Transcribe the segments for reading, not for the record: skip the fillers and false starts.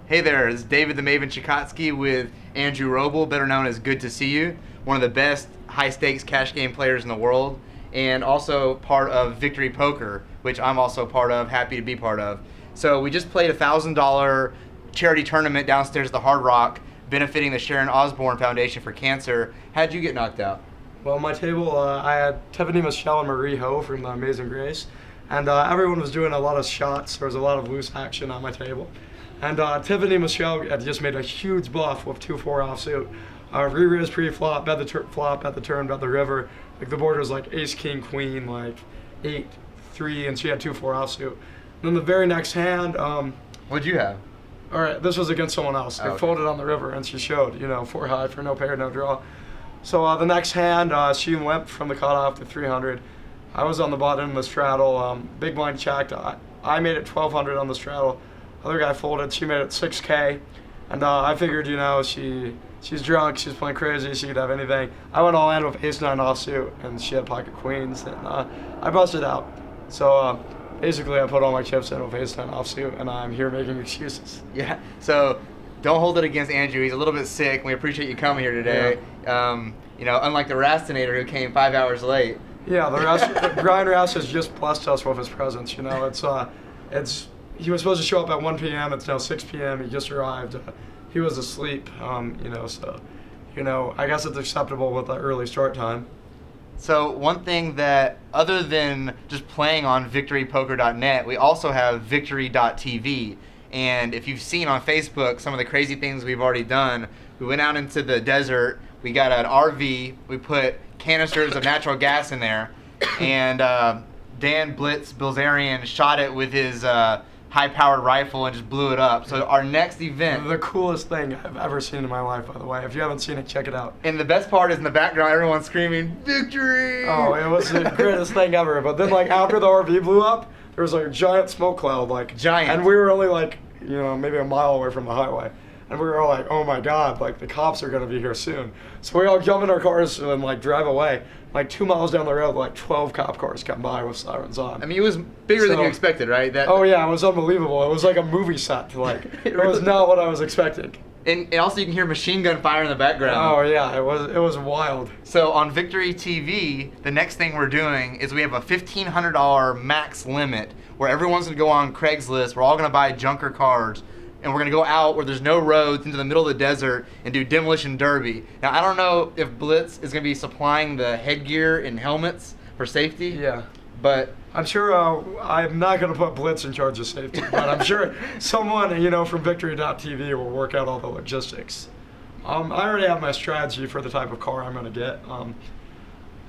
Hey there, it's David the Maven Chikotsky with Andrew Robl, better known as Good to See You, one of the best high-stakes cash game players in the world, and also part of Victory Poker, which I'm also part of, happy to be part of. So we just played a $1,000 charity tournament downstairs at the Hard Rock, benefiting the Sharon Osbourne Foundation for Cancer. How'd you get knocked out? Well, my table, I had Tiffany Michelle and Marie Ho from The Amazing Grace, and everyone was doing a lot of shots. There was a lot of loose action on my table. And Tiffany Michelle had just made a huge bluff with 2-4 offsuit. Re-raise pre-flop, bet the flop, bet the turn, bet the river. Like the board was like ace, king, queen, like 8-3, and she had 2-4 offsuit. Then the very next hand, What'd you have? all right, this was against someone else. I Okay. folded on the river, and she showed, 4 high for no pair, no draw. So the next hand, she limped from the cutoff to 300. I was on the bottom of the straddle. Big blind checked. I made it 1,200 on the straddle. Other guy folded. She made it 6K, and I figured, she's drunk, she's playing crazy, she could have anything. I went all in with ace-9 offsuit, and she had pocket queens, and I busted out. So basically, I put all my chips in with ace-9 offsuit, and I'm here making excuses. Yeah, so don't hold it against Andrew. He's a little bit sick. We appreciate you coming here today. Yeah. Unlike the Rastinator who came 5 hours late. Yeah, Brian Rouse has just blessed us with his presence. He was supposed to show up at 1 p.m. It's now 6 p.m. He just arrived. He was asleep. So I guess it's acceptable with the early start time. So one thing that, other than just playing on victorypoker.net, we also have victory.tv. And if you've seen on Facebook some of the crazy things we've already done, we went out into the desert, we got an RV, we put canisters of natural gas in there, and Dan Blitz Bilzerian shot it with his high-powered rifle and just blew it up. So our next event... The coolest thing I've ever seen in my life, by the way. If you haven't seen it, check it out. And the best part is in the background, everyone's screaming, "Victory!" Oh, it was the greatest thing ever. But then, after the RV blew up, there was a giant smoke cloud, Giant. And we were only maybe a mile away from the highway. And we were all like, oh my God, the cops are gonna be here soon. So we all jump in our cars and drive away. 2 miles down the road, 12 cop cars come by with sirens on. I mean, it was bigger than you expected, right? Oh yeah, it was unbelievable. It was like a movie set. It was not what I was expecting. And also you can hear machine gun fire in the background. Oh yeah, it was wild. So on Victory TV, the next thing we're doing is we have a $1,500 max limit where everyone's gonna go on Craigslist. We're all gonna buy junker cars, and we're gonna go out where there's no roads into the middle of the desert and do demolition derby. Now I don't know if Blitz is gonna be supplying the headgear and helmets for safety. Yeah. But I'm sure I'm not going to put Blitz in charge of safety, but I'm sure someone, from Victory.tv will work out all the logistics. I already have my strategy for the type of car I'm going to get.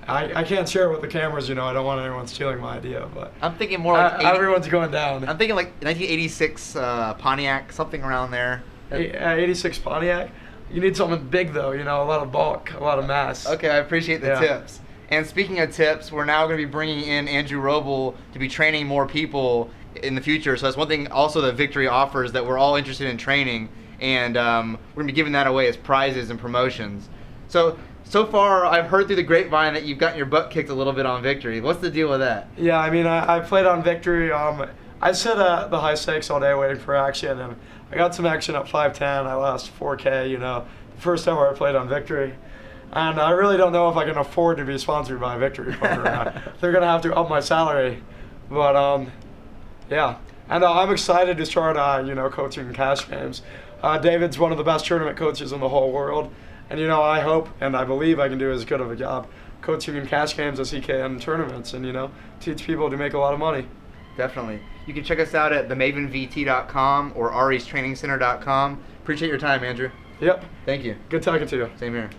I can't share it with the cameras, I don't want anyone stealing my idea, but I'm thinking more like everyone's going down. I'm thinking like 1986 Pontiac, something around there. 86 Pontiac. You need something big though, a lot of bulk, a lot of mass. Okay, I appreciate the tips. And speaking of tips, we're now going to be bringing in Andrew Robl to be training more people in the future. So that's one thing also that Victory offers that we're all interested in training, and we're going to be giving that away as prizes and promotions. So far, I've heard through the grapevine that you've gotten your butt kicked a little bit on Victory. What's the deal with that? Yeah, I played on Victory. I sat at the high stakes all day waiting for action, and I got some action at 510. I lost 4K, the first time I played on Victory. And I really don't know if I can afford to be sponsored by Victory Poker. They're going to have to up my salary. But, yeah. And I'm excited to start, coaching cash games. David's one of the best tournament coaches in the whole world. And, I hope and I believe I can do as good of a job coaching in cash games as he can in tournaments and, teach people to make a lot of money. Definitely. You can check us out at themavenvt.com or aristrainingscenter.com. Appreciate your time, Andrew. Yep. Thank you. Good talking to you. Same here.